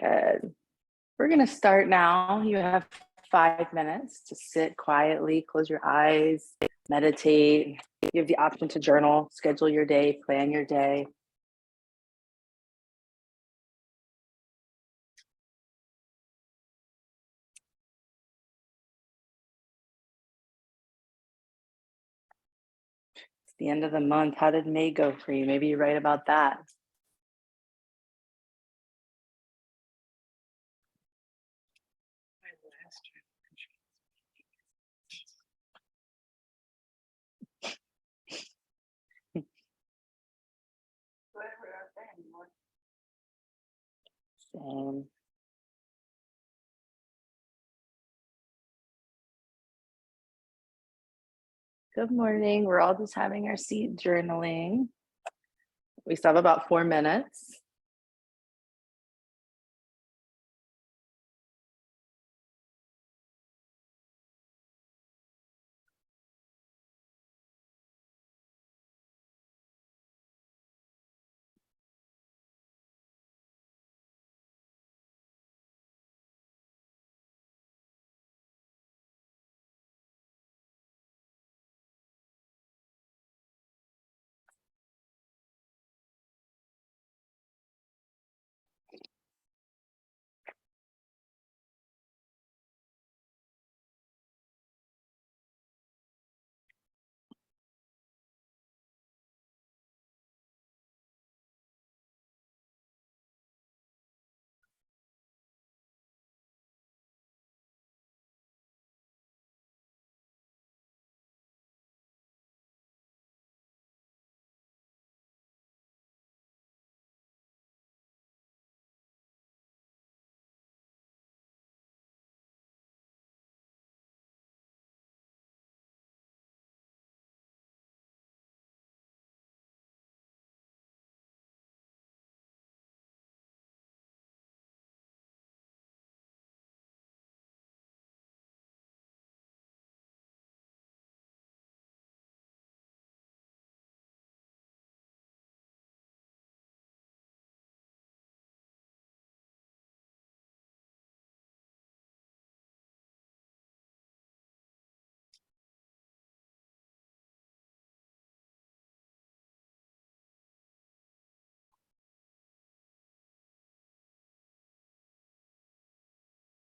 Good. We're going to start now. You have 5 minutes to sit quietly, close your eyes, meditate. You have the option to journal, schedule your day, plan your day. It's the end of the month. How did May go for you? Maybe you write about that. Same. Good morning. We're all just having our seat journaling. We still have about 4 minutes.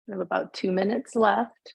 We have about 2 minutes left.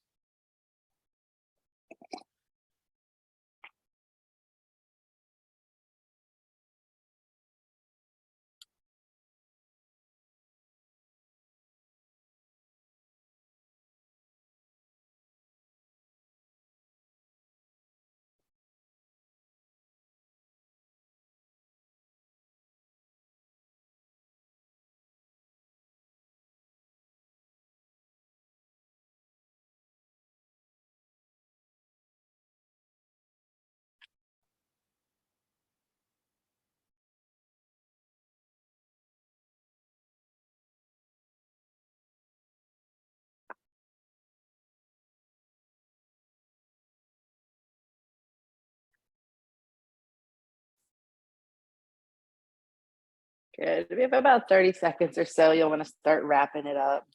Good. We have about 30 seconds or so. You'll want to start wrapping it up.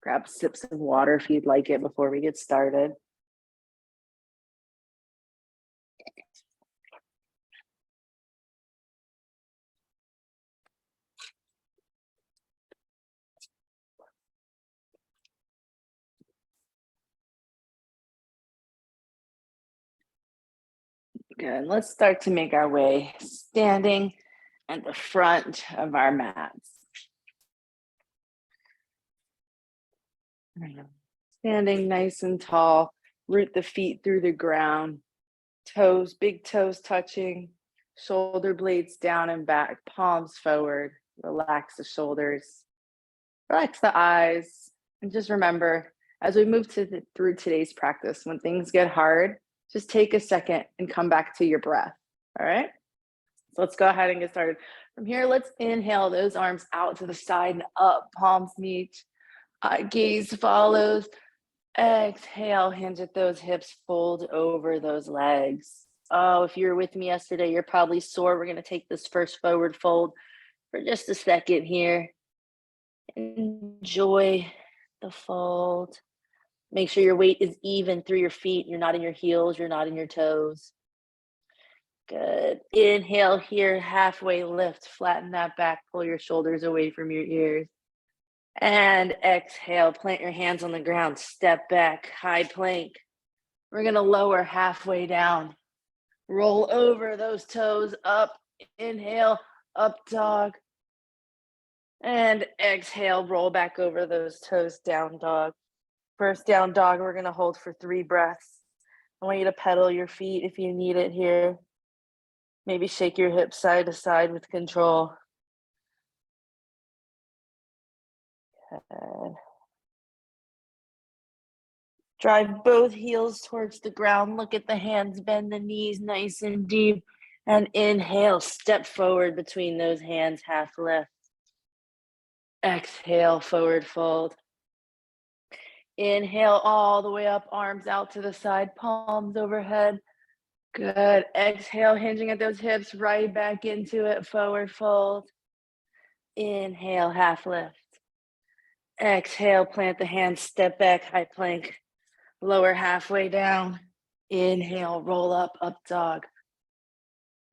Grab sips of water if you'd like it before we get started. Good. Let's start to make our way standing at the front of our mats. Standing nice and tall, root the feet through the ground, toes, big toes touching, shoulder blades down and back, palms forward. Relax the shoulders, relax the eyes, and just remember, as we move through today's practice, when things get hard, just take a second and come back to your breath. All right? So let's go ahead and get started. From here, let's inhale those arms out to the side and up, palms meet, gaze follows. Exhale, hinge at those hips, fold over those legs. Oh, if you were with me yesterday, you're probably sore. We're going to take this first forward fold for just a second here. Enjoy the fold. Make sure your weight is even through your feet. You're not in your heels, you're not in your toes. Good. Inhale here, halfway lift. Flatten that back, pull your shoulders away from your ears. And exhale, plant your hands on the ground, step back, high plank. We're gonna lower halfway down. Roll over those toes up. Inhale, up dog. And exhale, roll back over those toes, down dog. First down dog, we're gonna hold for 3 breaths. I want you to pedal your feet if you need it here. Maybe shake your hips side to side with control. Good. Drive both heels towards the ground. Look at the hands, bend the knees nice and deep. And inhale, step forward between those hands, half lift. Exhale, forward fold. Inhale all the way up, arms out to the side, palms overhead. Good. Exhale, hinging at those hips, right back into it, forward fold. Inhale, half lift. Exhale, plant the hands, step back, high plank. Lower halfway down. Inhale, roll up, up dog.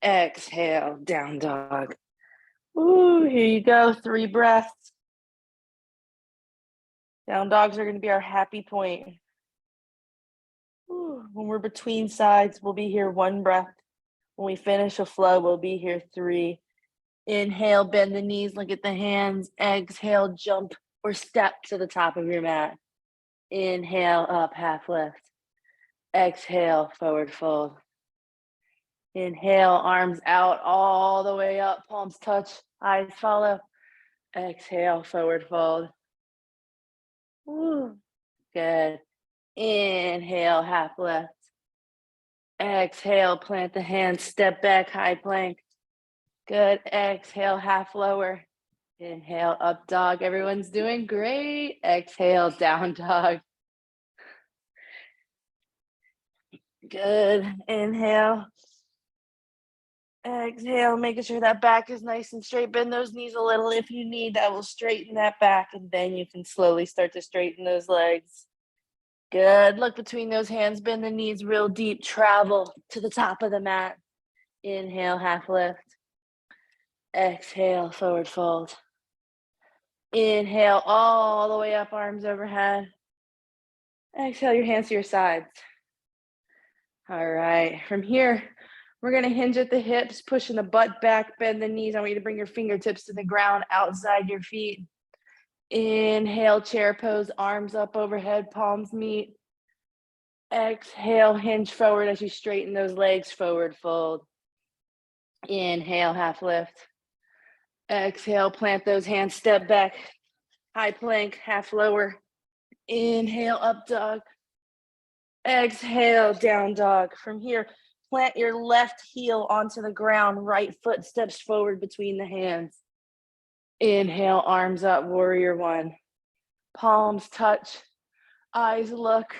Exhale, down dog. Ooh, here you go, 3 breaths. Down dogs are gonna be our happy point. Ooh, when we're between sides, we'll be here 1 breath. When we finish a flow, we'll be here 3. Inhale, bend the knees, look at the hands. Exhale, jump or step to the top of your mat. Inhale, up, half lift. Exhale, forward fold. Inhale, arms out all the way up, palms touch, eyes follow. Exhale, forward fold. Woo. Good. Inhale, half lift. Exhale, plant the hands, step back, high plank. Good. Exhale, half lower. Inhale, up dog. Everyone's doing great. Exhale, down dog. Good. Inhale. Exhale, making sure that back is nice and straight. Bend those knees a little if you need. That will straighten that back, and then you can slowly start to straighten those legs. Good. Look between those hands. Bend the knees real deep. Travel to the top of the mat. Inhale, half lift. Exhale, forward fold. Inhale all the way up, arms overhead. Exhale, your hands to your sides. All right. From here, we're going to hinge at the hips, pushing the butt back, bend the knees. I want you to bring your fingertips to the ground outside your feet. Inhale, chair pose, arms up overhead, palms meet. Exhale, hinge forward as you straighten those legs, forward fold. Inhale, half lift. Exhale, plant those hands, step back, high plank, half lower. Inhale, up dog. Exhale, down dog. From here, plant your left heel onto the ground, right foot steps forward between the hands. Inhale, arms up, warrior 1. Palms touch, eyes look.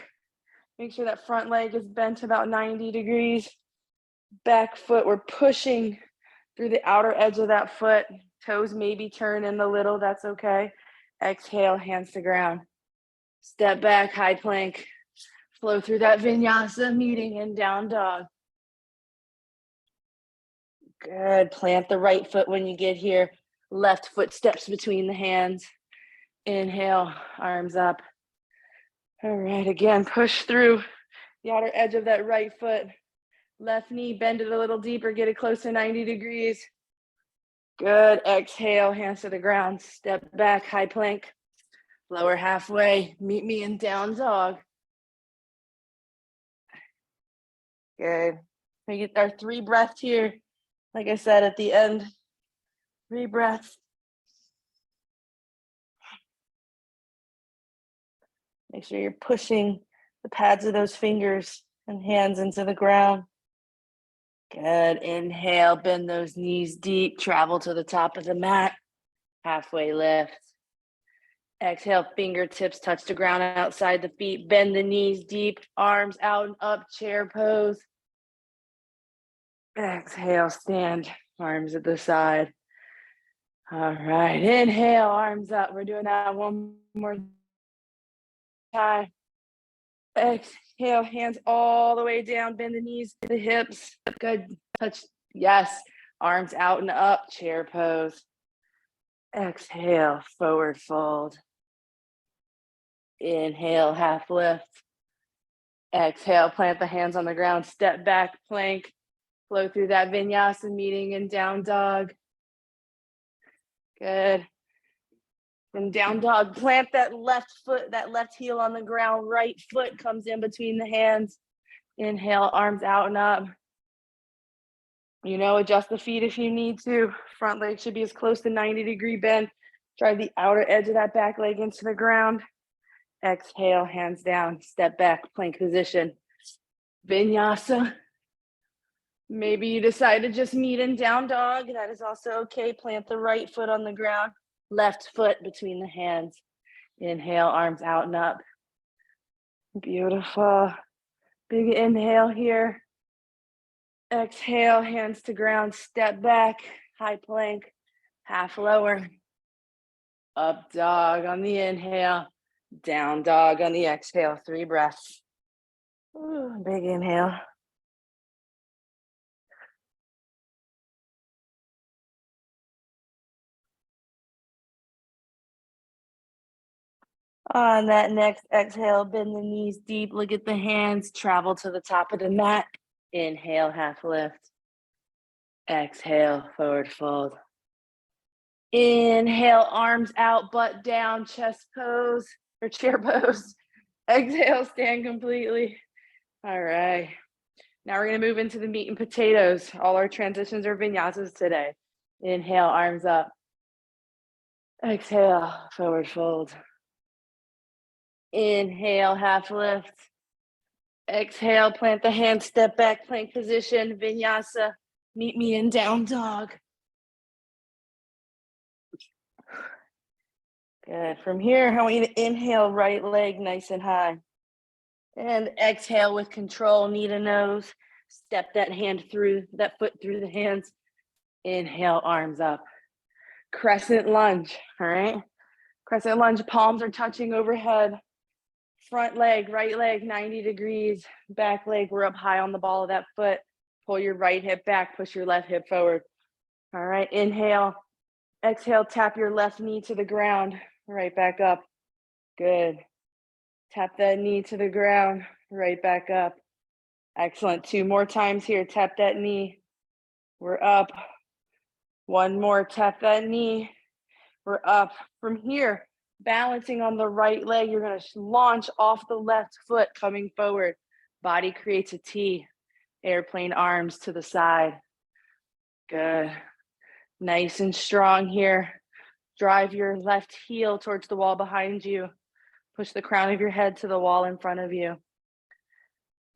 Make sure that front leg is bent about 90 degrees. Back foot, we're pushing through the outer edge of that foot. Toes maybe turn in a little, that's okay. Exhale, hands to ground. Step back, high plank. Flow through that vinyasa, meeting in down dog. Good. Plant the right foot when you get here. Left foot steps between the hands. Inhale, arms up. All right, again, push through the outer edge of that right foot. Left knee, bend it a little deeper, get it close to 90 degrees. Good. Exhale, hands to the ground. Step back, high plank. Lower halfway. Meet me in down dog. Good. We get our 3 breaths here. Like I said at the end, 3 breaths. Make sure you're pushing the pads of those fingers and hands into the ground. Good. Inhale, bend those knees deep, travel to the top of the mat. Halfway lift. Exhale, fingertips touch the ground outside the feet. Bend the knees deep, arms out and up, chair pose. Exhale, stand, arms at the side. All right, inhale, arms up. We're doing that one more time. Exhale, hands all the way down, bend the knees, the hips. Good, touch, yes. Arms out and up, chair pose. Exhale, forward fold. Inhale, half lift. Exhale, plant the hands on the ground, step back, plank. Flow through that vinyasa, meeting in down dog. Good. From down dog, plant that left foot, that left heel on the ground, right foot comes in between the hands. Inhale, arms out and up. Adjust the feet if you need to. Front leg should be as close to 90-degree bend. Drive the outer edge of that back leg into the ground. Exhale, hands down, step back, plank position. Vinyasa. Maybe you decide to just meet in down dog. That is also okay. Plant the right foot on the ground, left foot between the hands. Inhale, arms out and up. Beautiful. Big inhale here. Exhale, hands to ground, step back, high plank, half lower. Up dog on the inhale, down dog on the exhale. 3 breaths. Ooh, big inhale. On that next exhale, bend the knees deep, look at the hands, travel to the top of the mat. Inhale, half lift. Exhale, forward fold. Inhale, arms out, butt down, chest pose or chair pose. Exhale, stand completely. All right. Now we're going to move into the meat and potatoes. All our transitions are vinyasas today. Inhale, arms up. Exhale, forward fold. Inhale, half lift. Exhale, plant the hands, step back, plank position, vinyasa. Meet me in down dog. Good. From here, I want you to inhale, right leg nice and high. And exhale with control, knee to nose. Step that foot through the hands. Inhale, arms up. Crescent lunge, all right? Crescent lunge, palms are touching overhead. Front leg, right leg, 90 degrees. Back leg, we're up high on the ball of that foot. Pull your right hip back, push your left hip forward. All right, inhale. Exhale, tap your left knee to the ground. Right back up. Good. Tap that knee to the ground. Right back up. Excellent. 2 more times here. Tap that knee. We're up. 1 more. Tap that knee. We're up. From here, balancing on the right leg, you're going to launch off the left foot, coming forward. Body creates a T. Airplane arms to the side. Good. Nice and strong here. Drive your left heel towards the wall behind you. Push the crown of your head to the wall in front of you.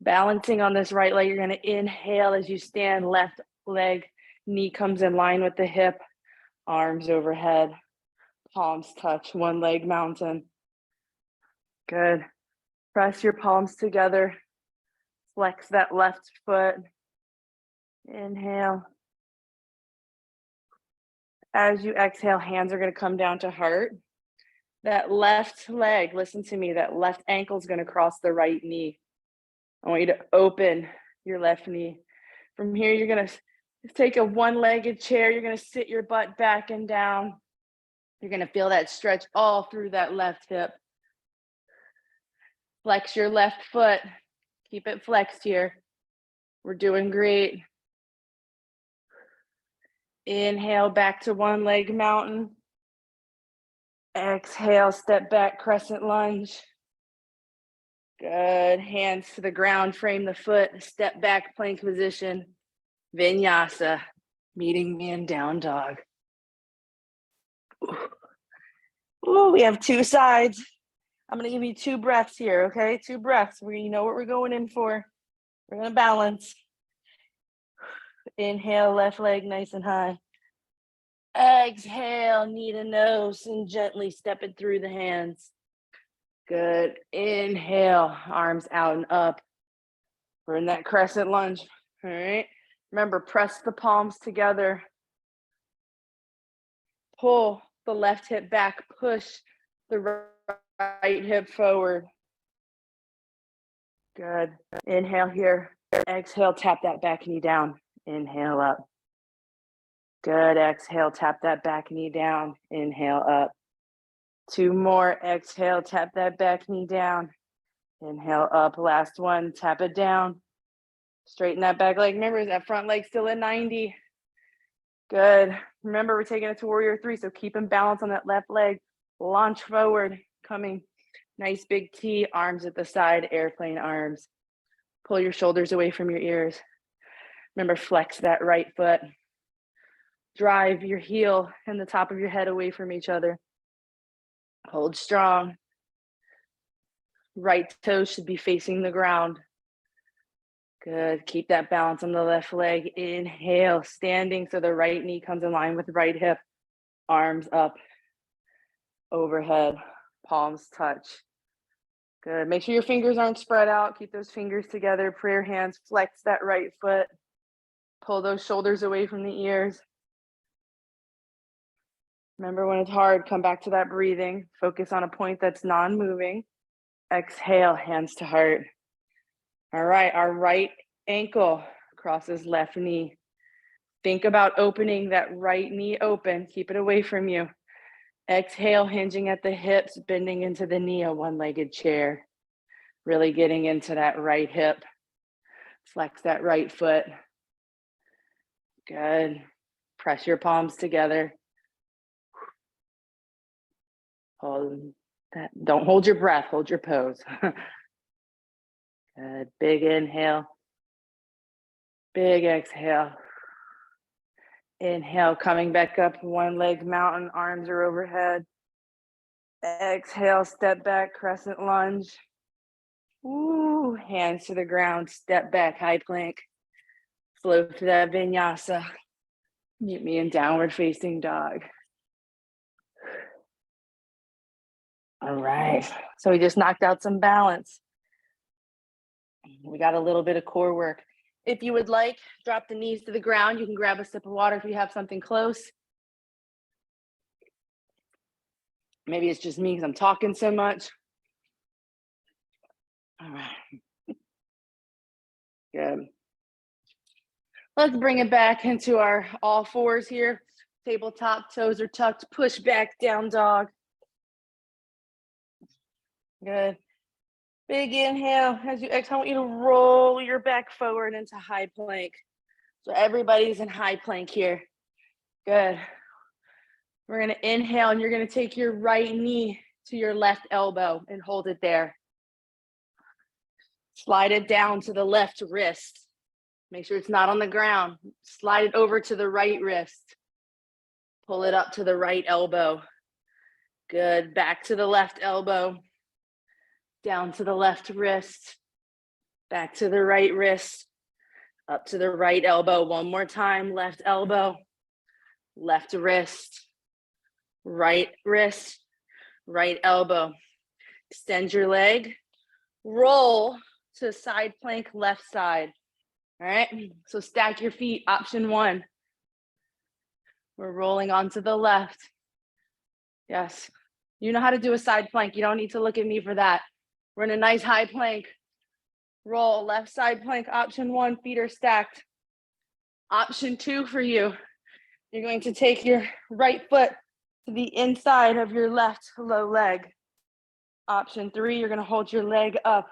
Balancing on this right leg, you're going to inhale as you stand. Left leg, knee comes in line with the hip. Arms overhead. Palms touch, 1 leg mountain. Good. Press your palms together. Flex that left foot. Inhale. As you exhale, hands are going to come down to heart. That left leg, listen to me, that left ankle is going to cross the right knee. I want you to open your left knee. From here, you're going to take a 1-legged chair. You're going to sit your butt back and down. You're going to feel that stretch all through that left hip. Flex your left foot. Keep it flexed here. We're doing great. Inhale, back to 1-leg mountain. Exhale, step back, crescent lunge. Good. Hands to the ground, frame the foot, step back, plank position. Vinyasa, meeting me in down dog. Ooh, we have 2 sides. I'm going to give you 2 breaths here, okay? 2 breaths. You know what we're going in for. We're going to balance. Inhale, left leg nice and high. Exhale, knee to nose, and gently step it through the hands. Good. Inhale, arms out and up. We're in that crescent lunge. All right. Remember, press the palms together. Pull the left hip back, push the right hip forward. Good. Inhale here. Exhale, tap that back knee down. Inhale up. Good. Exhale, tap that back knee down. Inhale up. 2 more. Exhale, tap that back knee down. Inhale up. Last one. Tap it down. Straighten that back leg. Remember, is that front leg still at 90? Good. Remember, we're taking it to warrior 3, so keep in balance on that left leg. Launch forward. Coming. Nice big T. Arms at the side. Airplane arms. Pull your shoulders away from your ears. Remember, flex that right foot. Drive your heel and the top of your head away from each other. Hold strong. Right toe should be facing the ground. Good. Keep that balance on the left leg. Inhale, standing so the right knee comes in line with the right hip. Arms up, overhead, palms touch. Good. Make sure your fingers aren't spread out. Keep those fingers together. Prayer hands. Flex that right foot. Pull those shoulders away from the ears. Remember, when it's hard, come back to that breathing. Focus on a point that's non-moving. Exhale, hands to heart. All right, our right ankle crosses left knee. Think about opening that right knee open. Keep it away from you. Exhale, hinging at the hips, bending into the knee, a one-legged chair. Really getting into that right hip. Flex that right foot. Good. Press your palms together. Hold that. Don't hold your breath, hold your pose. Good. Big inhale. Big exhale. Inhale, coming back up, one leg mountain, arms are overhead. Exhale, step back, crescent lunge. Ooh, hands to the ground, step back, high plank. Flow to that vinyasa. Meet me in downward facing dog. All right, so we just knocked out some balance. We got a little bit of core work. If you would like, drop the knees to the ground. You can grab a sip of water if you have something close. Maybe it's just me because I'm talking so much. All right. Good. Let's bring it back into our all fours here. Tabletop, toes are tucked, push back, down dog. Good. Big inhale. As you exhale, I want you to roll your back forward into high plank. So everybody's in high plank here. Good. We're going to inhale, and you're going to take your right knee to your left elbow and hold it there. Slide it down to the left wrist. Make sure it's not on the ground. Slide it over to the right wrist. Pull it up to the right elbow. Good. Back to the left elbow. Down to the left wrist. Back to the right wrist. Up to the right elbow. One more time. Left elbow. Left wrist. Right wrist. Right elbow. Extend your leg. Roll to side plank, left side. All right, so stack your feet. Option 1. We're rolling onto the left. Yes, you know how to do a side plank. You don't need to look at me for that. We're in a nice high plank. Roll, left side plank. Option 1, feet are stacked. Option 2 for you, you're going to take your right foot to the inside of your left low leg. Option 3, you're going to hold your leg up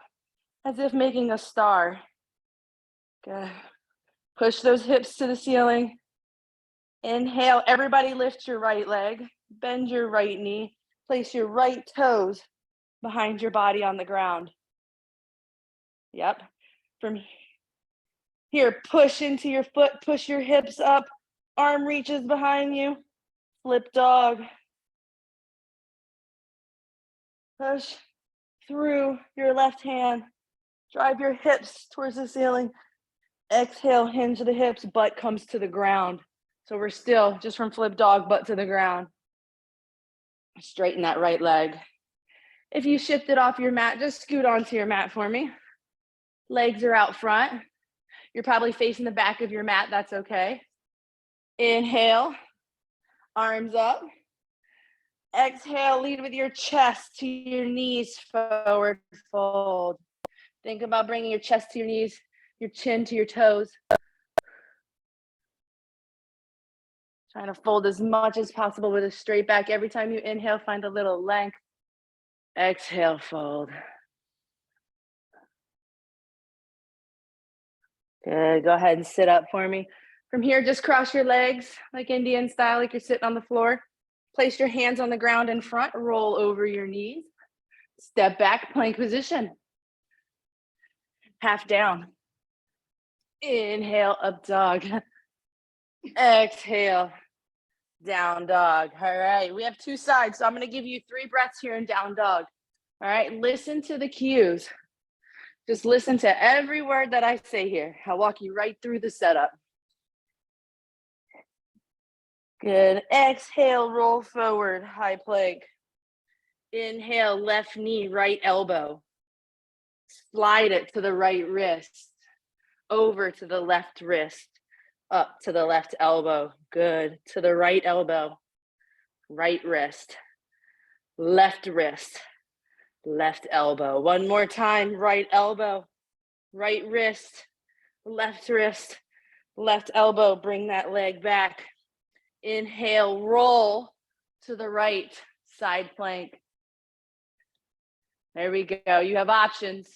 as if making a star. Good. Push those hips to the ceiling. Inhale, everybody lift your right leg, bend your right knee, place your right toes behind your body on the ground. Yep. From here, push into your foot, push your hips up, arm reaches behind you, flip dog. Push through your left hand, drive your hips towards the ceiling. Exhale, hinge the hips, butt comes to the ground. So we're still just from flip dog, butt to the ground. Straighten that right leg. If you shifted off your mat, just scoot onto your mat for me. Legs are out front. You're probably facing the back of your mat. That's okay. Inhale. Arms up. Exhale, lead with your chest to your knees, forward fold. Think about bringing your chest to your knees, your chin to your toes. Trying to fold as much as possible with a straight back. Every time you inhale, find a little length. Exhale, fold. Good, go ahead and sit up for me. From here, just cross your legs like Indian style, like you're sitting on the floor. Place your hands on the ground in front, roll over your knees. Step back, plank position. Half down. Inhale, up dog. Exhale, down dog. All right, we have two sides, so I'm gonna give you 3 breaths here in down dog. All right, listen to the cues. Just listen to every word that I say here. I'll walk you right through the setup. Good. Exhale, roll forward, high plank. Inhale, left knee, right elbow. Slide it to the right wrist, over to the left wrist, up to the left elbow. Good. To the right elbow, right wrist, left elbow. One more time, right elbow, right wrist, left elbow. Bring that leg back. Inhale, roll to the right, side plank. There we go. You have options.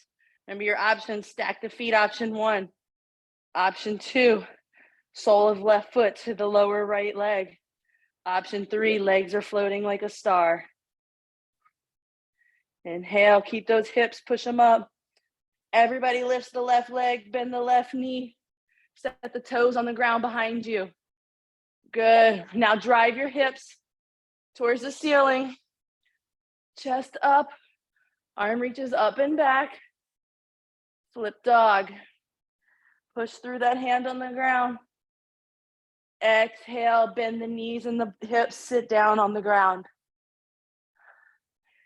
Remember your options. Stack the feet. Option 1. Option 2, sole of left foot to the lower right leg. Option 3, legs are floating like a star. Inhale, keep those hips, push them up. Everybody lifts the left leg, bend the left knee. Set the toes on the ground behind you. Good. Now drive your hips towards the ceiling. Chest up. Arm reaches up and back. Flip dog. Push through that hand on the ground. Exhale, bend the knees and the hips, sit down on the ground.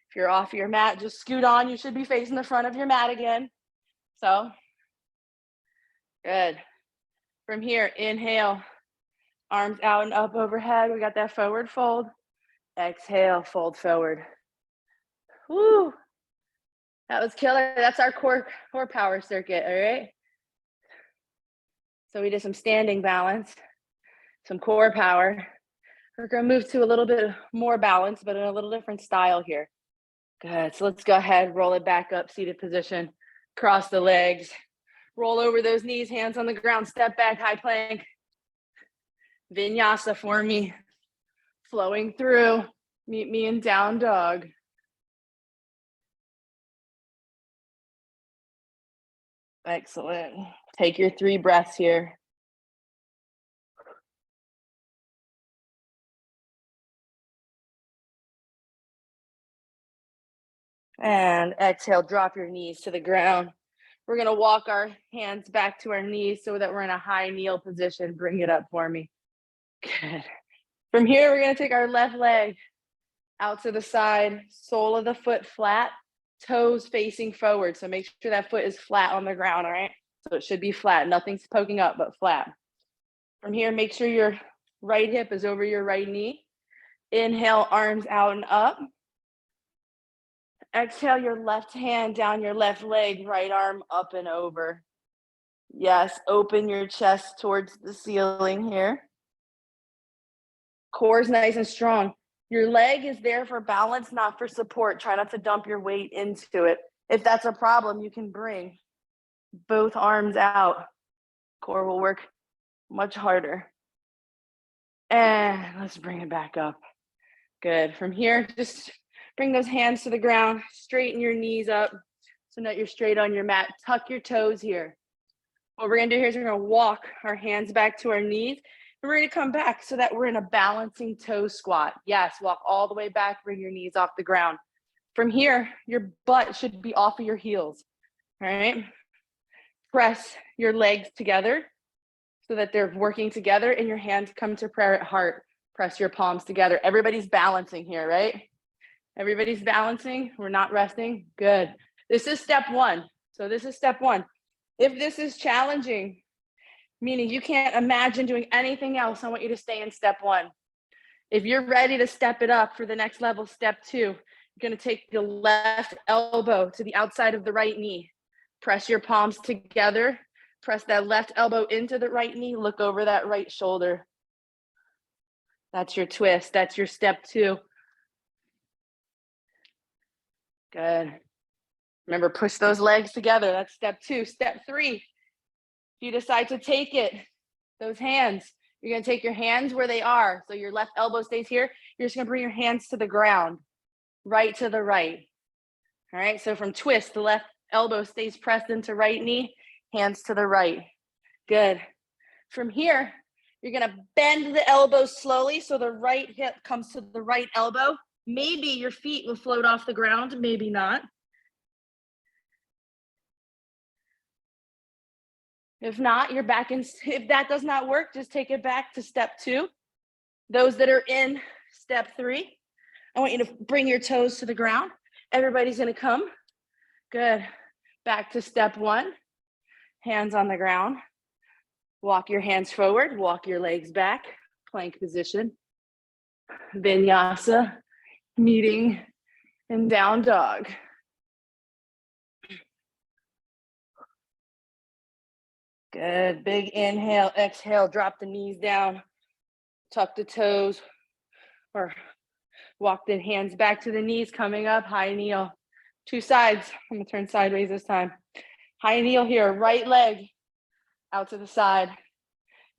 If you're off your mat, just scoot on. You should be facing the front of your mat again. So, good. From here, inhale, arms out and up overhead. We got that forward fold. Exhale, fold forward. Woo! That was killer. That's our core power circuit, all right? So we did some standing balance, some core power. We're gonna move to a little bit more balance, but in a little different style here. Good, so let's go ahead, roll it back up, seated position, cross the legs, roll over those knees, hands on the ground, step back, high plank. Vinyasa for me, flowing through. Meet me in down dog. Excellent. Take your 3 breaths here. And exhale, drop your knees to the ground. We're gonna walk our hands back to our knees so that we're in a high kneel position. Bring it up for me. Good. From here, we're gonna take our left leg out to the side, sole of the foot flat, toes facing forward. So make sure that foot is flat on the ground, all right? So it should be flat, nothing's poking up, but flat. From here, make sure your right hip is over your right knee. Inhale, arms out and up. Exhale, your left hand down your left leg, right arm up and over. Yes, open your chest towards the ceiling here. Core is nice and strong. Your leg is there for balance, not for support. Try not to dump your weight into it. If that's a problem, you can bring both arms out. Core will work much harder. And let's bring it back up. Good. From here, just bring those hands to the ground, straighten your knees up so that you're straight on your mat. Tuck your toes here. What we're gonna do here is we're gonna walk our hands back to our knees, and we're gonna come back so that we're in a balancing toe squat. Yes, walk all the way back, bring your knees off the ground. From here, your butt should be off of your heels, all right? Press your legs together so that they're working together and your hands come to prayer at heart. Press your palms together. Everybody's balancing here, right? Everybody's balancing. We're not resting. Good. This is step 1. So this is step 1. If this is challenging, meaning you can't imagine doing anything else, I want you to stay in step 1. If you're ready to step it up for the next level, step 2, you're going to take the left elbow to the outside of the right knee. Press your palms together. Press that left elbow into the right knee. Look over that right shoulder. That's your twist. That's your step 2. Good. Remember, push those legs together. That's step 2. Step 3, if you decide to take it, those hands, you're going to take your hands where they are. So your left elbow stays here. You're just going to bring your hands to the ground, right to the right. All right. So from twist, the left elbow stays pressed into right knee, hands to the right. Good. From here, you're going to bend the elbow slowly so the right hip comes to the right elbow. Maybe your feet will float off the ground, maybe not. If not, you're back in. If that does not work, just take it back to step 2. Those that are in step 3, I want you to bring your toes to the ground. Everybody's going to come. Good. Back to step 1. Hands on the ground. Walk your hands forward. Walk your legs back. Plank position. Vinyasa, meeting in down dog. Good. Big inhale. Exhale. Drop the knees down. Tuck the toes. Or walk the hands back to the knees. Coming up. High kneel. 2 sides. I'm going to turn sideways this time. High kneel here. Right leg out to the side.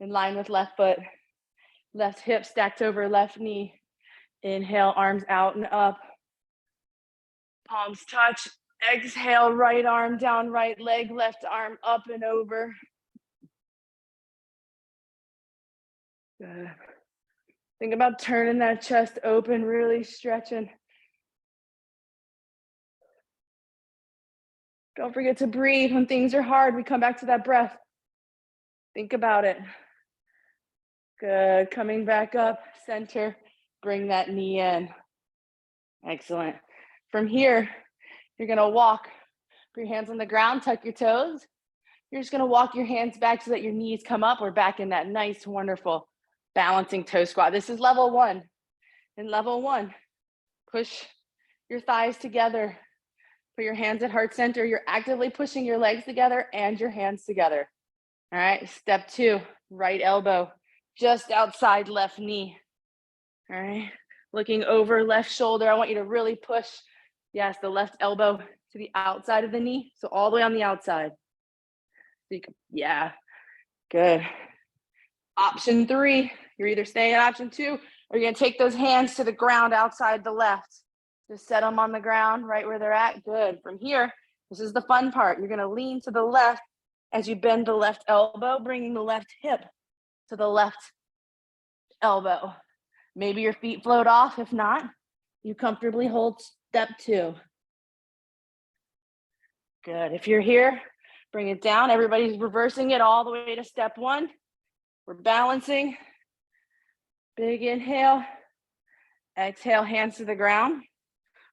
In line with left foot. Left hip stacked over left knee. Inhale, arms out and up. Palms touch. Exhale, right arm down, right leg, left arm up and over. Good. Think about turning that chest open, really stretching. Don't forget to breathe. When things are hard, we come back to that breath. Think about it. Good. Coming back up, center. Bring that knee in. Excellent. From here, you're going to walk. Put your hands on the ground, tuck your toes. You're just going to walk your hands back so that your knees come up. We're back in that nice, wonderful balancing toe squat. This is level 1. In level 1, push your thighs together. Put your hands at heart center. You're actively pushing your legs together and your hands together. All right. Step 2, right elbow just outside left knee. All right. Looking over left shoulder. I want you to really push, yes, the left elbow to the outside of the knee. So all the way on the outside. So you can, yeah, good. Option 3, you're either staying in option 2 or you're going to take those hands to the ground outside the left. Just set them on the ground right where they're at. Good. From here, this is the fun part. You're going to lean to the left as you bend the left elbow, bringing the left hip to the left elbow. Maybe your feet float off. If not, you comfortably hold step 2. Good. If you're here, bring it down. Everybody's reversing it all the way to step 1. We're balancing. Big inhale. Exhale, hands to the ground.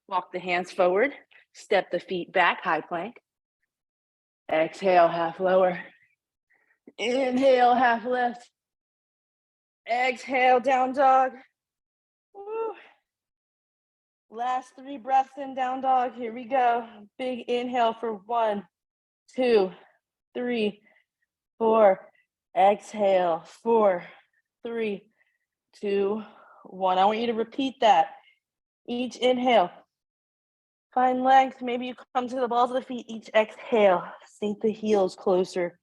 Walk the hands forward. Step the feet back, high plank. Exhale, half lower. Inhale, half lift. Exhale, down dog. Woo. Last 3 breaths in down dog. Here we go. Big inhale for 1, 2, 3, 4. Exhale, 4, 3, 2, 1. I want you to repeat that. Each inhale, find length. Maybe you come to the balls of the feet. Each exhale, sink the heels closer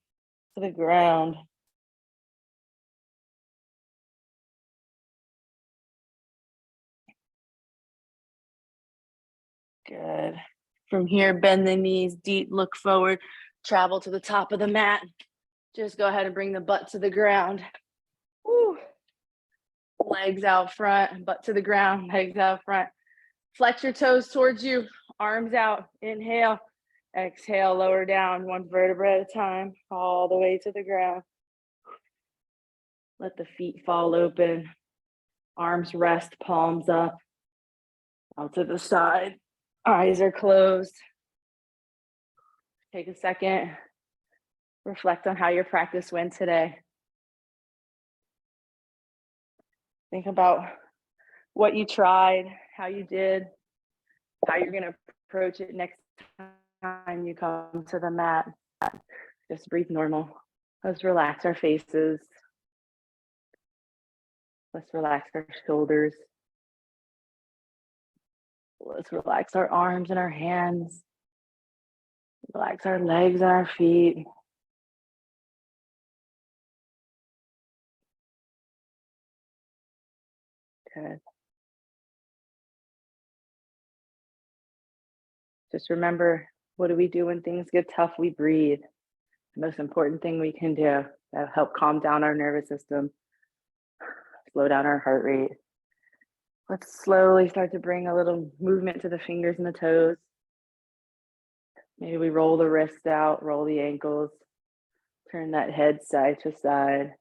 to the ground. Good. From here, bend the knees deep, look forward, travel to the top of the mat. Just go ahead and bring the butt to the ground. Woo. Legs out front, butt to the ground, legs out front. Flex your toes towards you, arms out. Inhale, exhale, lower down, 1 vertebra at a time, all the way to the ground. Let the feet fall open, arms rest, palms up, out to the side. Eyes are closed. Take a second. Reflect on how your practice went today. Think about what you tried, how you did, how you're going to approach it next time you come to the mat. Just breathe normal. Let's relax our faces. Let's relax our shoulders. Let's relax our arms and our hands. Relax our legs and our feet. Good. Just remember, what do we do when things get tough? We breathe. The most important thing we can do to help calm down our nervous system, slow down our heart rate. Let's slowly start to bring a little movement to the fingers and the toes. Maybe we roll the wrists out, roll the ankles, turn that head side to side.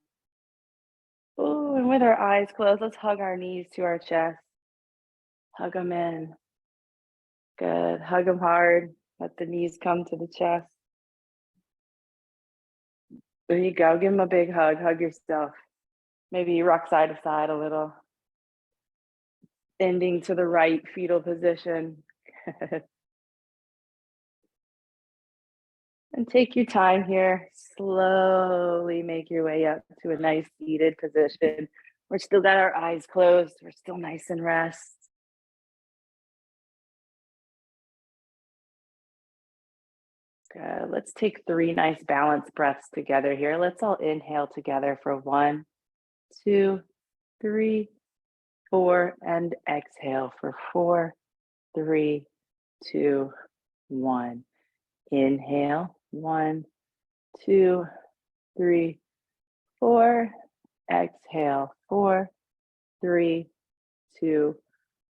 Oh, and with our eyes closed, let's hug our knees to our chest. Hug them in. Good. Hug them hard. Let the knees come to the chest. There you go. Give them a big hug. Hug yourself. Maybe you rock side to side a little. Bending to the right, fetal position. And take your time here. Slowly make your way up to a nice seated position. We're still got our eyes closed. We're still nice and rest. Good. Let's take 3 nice balanced breaths together here. Let's all inhale together for 1, 2, 3, 4, and exhale for 4, 3, 2, 1. Inhale, 1, 2, 3, 4. Exhale, 4, 3, 2,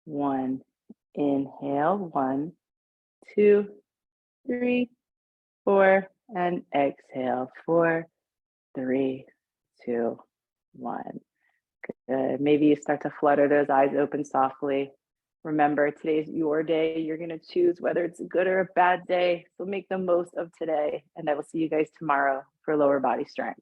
1. Inhale, 1, 2, 3, 4, and exhale, 4, 3, 2, 1. Good. Maybe you start to flutter those eyes open softly. Remember, today's your day. You're going to choose whether it's a good or a bad day. So make the most of today. And I will see you guys tomorrow for lower body strength.